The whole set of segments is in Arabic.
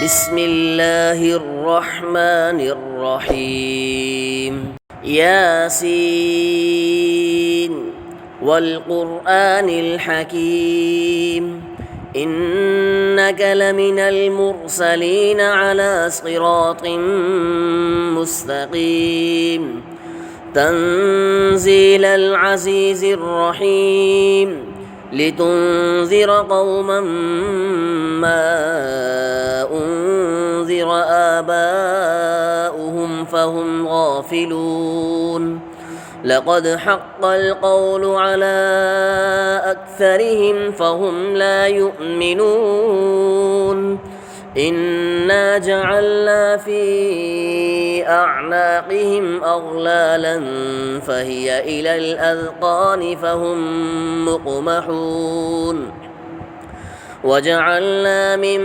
بسم الله الرحمن الرحيم ياسين والقرآن الحكيم إنك لمن المرسلين على صراط مستقيم تنزيل العزيز الرحيم لتنذر قوما ما أنذر آباؤهم فهم غافلون لقد حق القول على أكثرهم فهم لا يؤمنون إنا جعلنا في أعناقهم أغلالا فهي إلى الأذقان فهم مقمحون وجعلنا من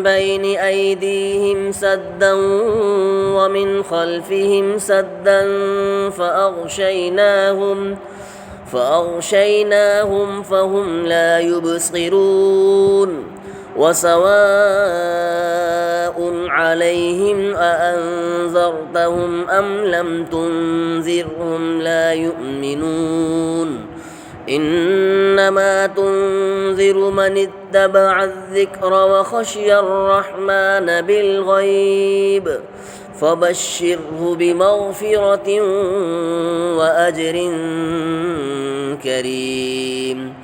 بين أيديهم سدا ومن خلفهم سدا فأغشيناهم فهم لا يبصرون وسواء عليهم أأنذرتهم أم لم تنذرهم لا يؤمنون إنما تنذر من اتبع الذكر وخشي الرحمن بالغيب فبشره بمغفرة وأجر كريم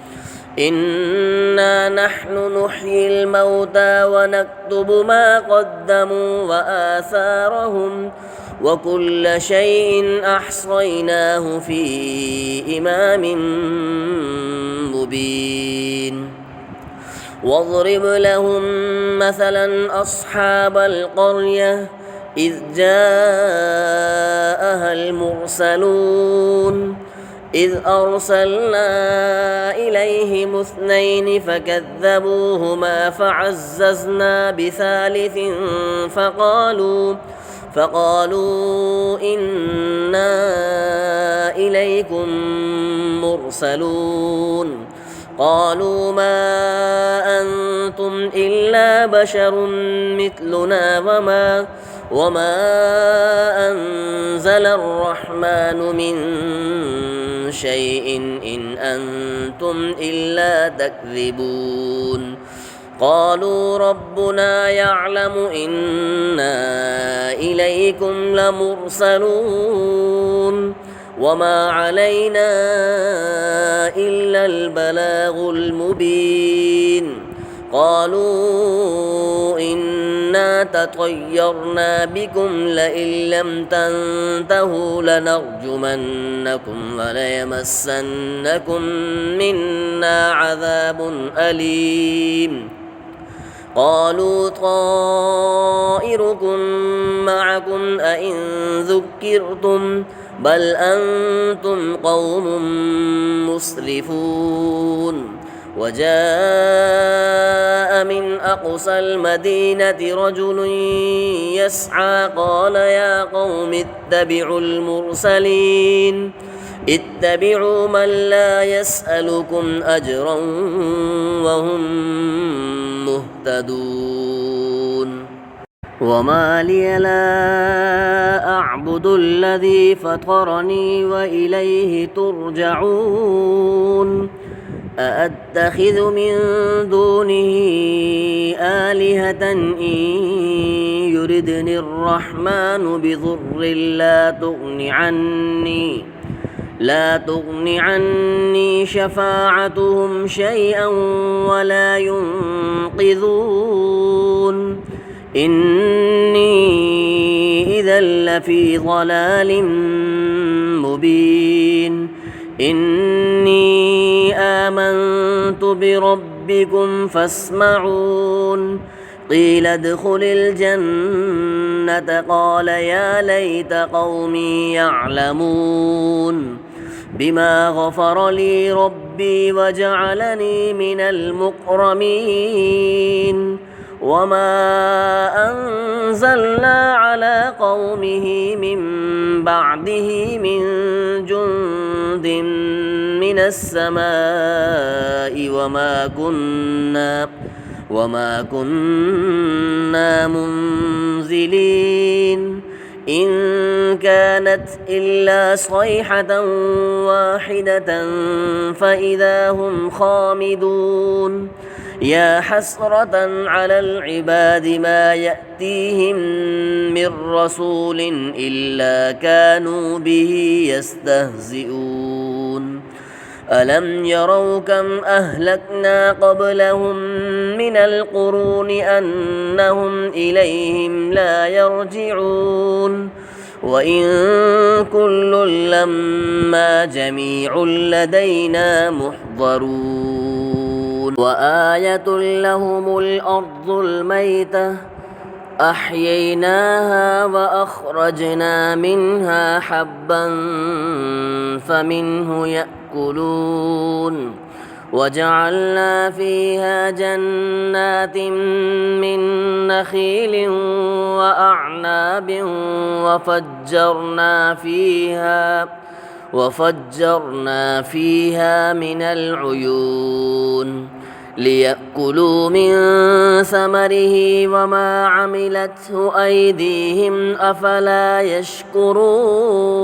إنا نحن نحيي الموتى ونكتب ما قدموا وآثارهم وكل شيء أحصيناه في إمام مبين واضرب لهم مثلا أصحاب القرية إذ جاءها المرسلون إذ أرسلنا إليهم 2 فكذبوهما فعززنا بثالث فقالوا إنا إليكم مرسلون قالوا ما أنتم إلا بشر مثلنا وما أنزل الرحمن من شيء إن أنتم إلا تكذبون قالوا ربنا يعلم إنا إليكم لمرسلون وما علينا إلا البلاغ المبين قالوا إنا تطيرنا بكم لئن لم تنتهوا لنرجمنكم وليمسنكم منا عذاب أليم قالوا طائركم معكم أئن ذكرتم بل أنتم قوم مسرفون وجاء من أقصى المدينة رجل يسعى قال يا قوم اتبعوا المرسلين اتبعوا من لا يسألكم أجرا وهم مهتدون وما لي لا أعبد الذي فطرني وإليه ترجعون أأتخذ من دونه آلهة إن يردني الرحمن بضر لا تغن عني شفاعتهم شيئا ولا ينقذون إني إذا لفي ضلال مبين إني آمنت بربكم فاسمعون قيل ادخل الجنة قال يا ليت قومي يعلمون بما غفر لي ربي وجعلني من المكرمين وما أنزلنا على قومه من بعده من جند من السماء وما كنا منزلين إن كانت إلا صيحة واحدة فإذا هم خامدون يا حسرة على العباد ما يأتيهم من رسول إلا كانوا به يستهزئون ألم يروا كم أهلكنا قبلهم من القرون أنهم إليهم لا يرجعون وإن كل لما جميع لدينا محضرون وآية لهم الأرض الميتة أحييناها وأخرجنا منها حبا فمنه يأكلون وجعلنا فيها جنات من نخيل وأعناب وفجرنا فيها من العيون ليأكلوا من ثمره وما عملته أيديهم أفلا يشكرون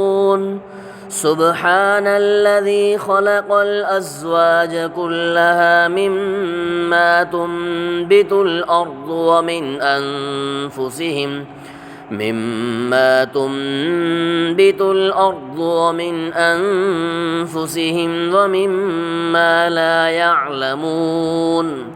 سبحان الذي خلق الأزواج كلها مما تنبت الأرض ومن أنفسهم ومما لا يعلمون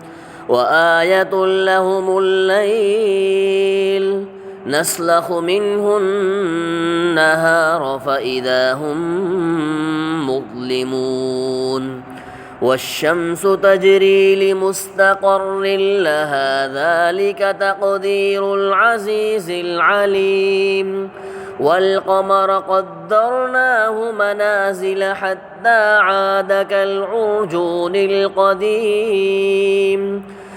وآية لهم الليل نسلخ منه النهار فإذا هم مظلمون والشمس تجري لمستقر لها ذلك تقدير العزيز العليم والقمر قدرناه منازل حتى عاد كالعرجون القديم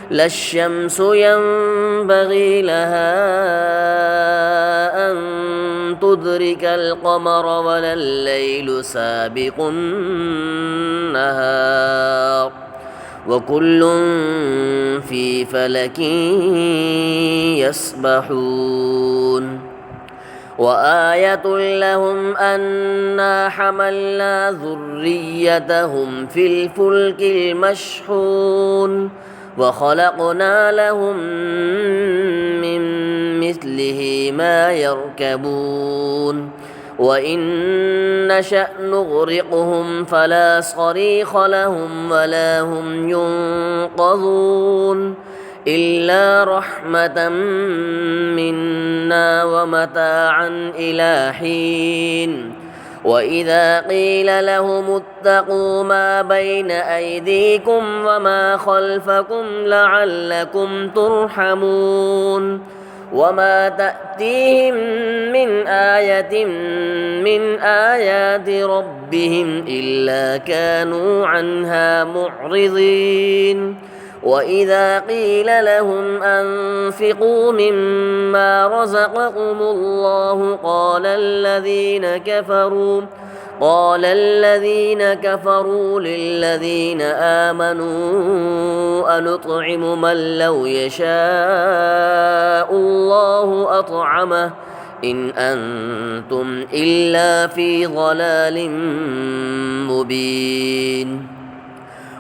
لا الشمس ينبغي لها أن تدرك القمر ولا الليل سابق النهار وكل في فلك يسبحون وآية لهم أنا حملنا ذريتهم في الفلك المشحون وخلقنا لهم من مثله ما يركبون وإن نشأ نغرقهم فلا صريخ لهم ولا هم ينقذون إلا رحمة منا ومتاعا إلى حين وإذا قيل لهم اتقوا ما بين أيديكم وما خلفكم لعلكم ترحمون وما تأتيهم من آية من آيات ربهم إلا كانوا عنها معرضين وإذا قيل لهم أنفقوا مما رزقكم الله قال الذين كفروا للذين آمنوا أنطعم من لو يشاء الله أطعمه إن أنتم إلا في ضلال مبين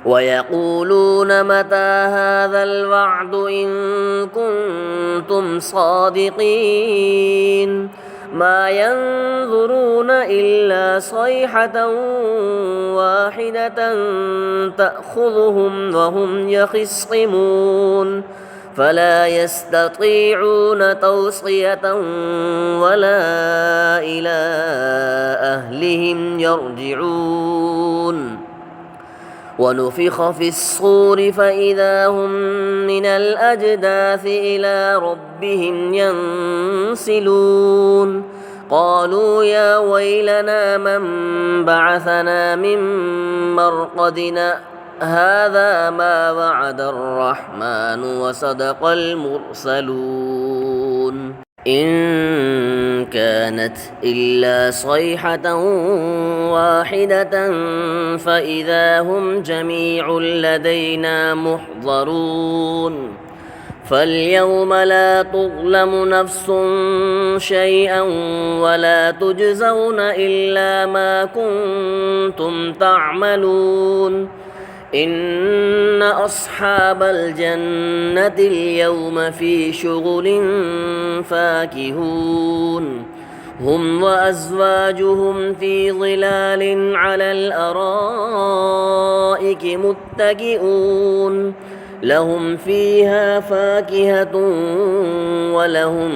ويقولون متى هذا الوعد إن كنتم صادقين ما ينظرون إلا صيحة واحدة تأخذهم وهم يخصمون فلا يستطيعون توصية ولا إلى أهلهم يرجعون ونفخ في الصور فإذا هم من الأجداث إلى ربهم ينسلون قالوا يا ويلنا من بعثنا من مرقدنا هذا ما وعد الرحمن وصدق المرسلون إن كانت إلا صيحة واحدة فإذا هم جميع لدينا محضرون فاليوم لا تظلم نفس شيئا ولا تجزون إلا ما كنتم تعملون إن أصحاب الجنة اليوم في شغل فاكهون هم وأزواجهم في ظلال على الأرائك متكئون لهم فيها فاكهة ولهم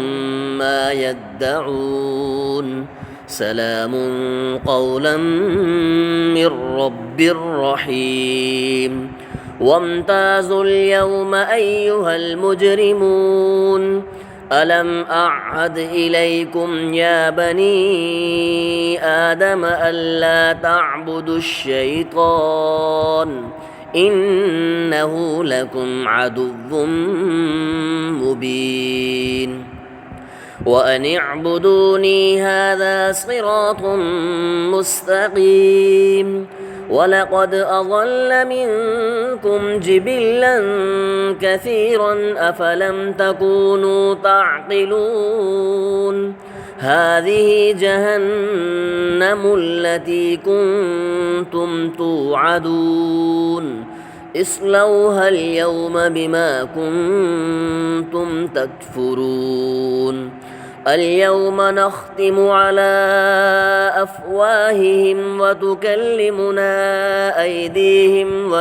ما يدعون سلام قولا من رب رحيم وامتازوا اليوم أيها المجرمون ألم أعهد إليكم يا بني آدم ألا تعبدوا الشيطان إنه لكم عدو مبين وأن اعبدوني هذا صراط مستقيم ولقد أضل منكم جبلا كثيرا أفلم تكونوا تعقلون هذه جهنم التي كنتم توعدون اصلوها اليوم بما كنتم تكفرون اليوم نختم على أفواههم وتكلمنا أيديهم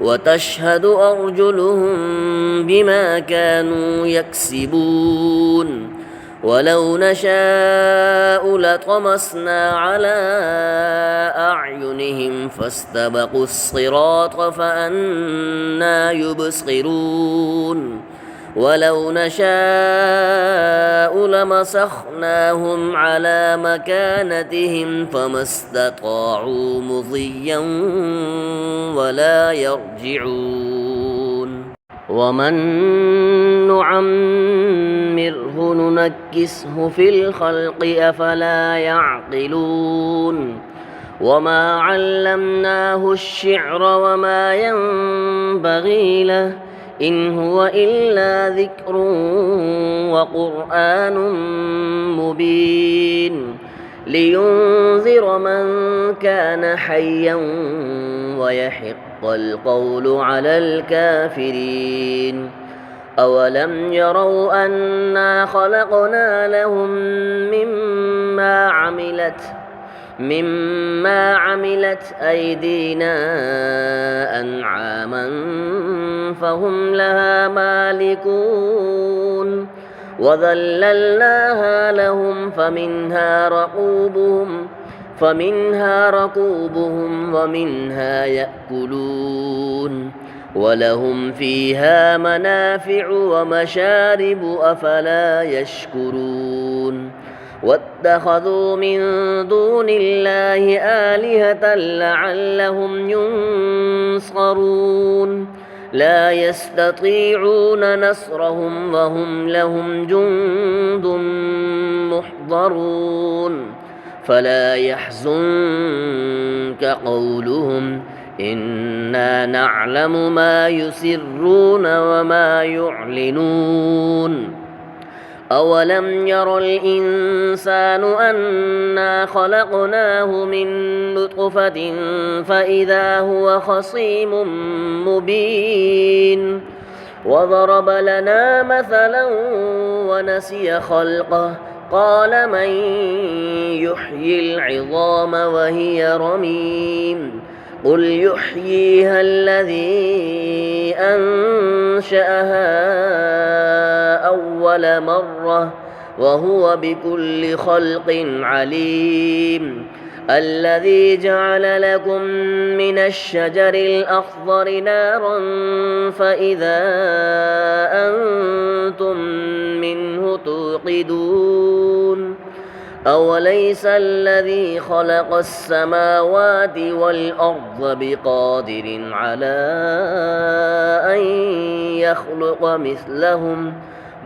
وتشهد أرجلهم بما كانوا يكسبون ولو نشاء لطمسنا على أعينهم فاستبقوا الصراط فأنى يبصرون ولو نشاء لمسخناهم على مكانتهم فما استطاعوا مضيا ولا يرجعون ومن نعمره ننكسه في الخلق أفلا يعقلون وما علمناه الشعر وما ينبغي له إن هو إلا ذكر وقرآن مبين لينذر من كان حيا ويحق القول على الكافرين أولم يروا أنا خلقنا لهم مما عملت أيدينا أنعاما فهم لها مالكون وذللناها لهم فمنها ركوبهم ومنها يأكلون ولهم فيها منافع ومشارب أفلا يشكرون واتخذوا من دون الله آلهة لعلهم ينصرون لا يستطيعون نصرهم وهم لهم جند محضرون فلا يحزنك قولهم إنا نعلم ما يسرون وما يعلنون أولم ير الإنسان أنا خلقناه من نطفة فإذا هو خصيم مبين وضرب لنا مثلا ونسي خلقه قال من يحيي العظام وهي رميم قل يحييها الذي أنشأها أول مرة وهو بكل خلق عليم الذي جعل لكم من الشجر الأخضر نارا فإذا أنتم منه توقدون أوليس الذي خلق السماوات والأرض بقادر على أن يخلق مثلهم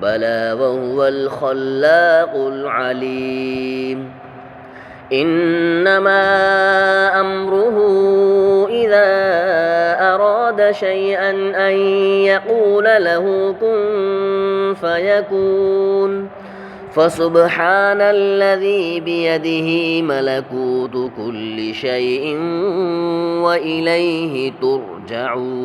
بلى وهو الخلاق العليم إنما أمره إذا أراد شيئا أن يقول له كن فيكون فسبحان الذي بيده ملكوت كل شيء وإليه ترجعون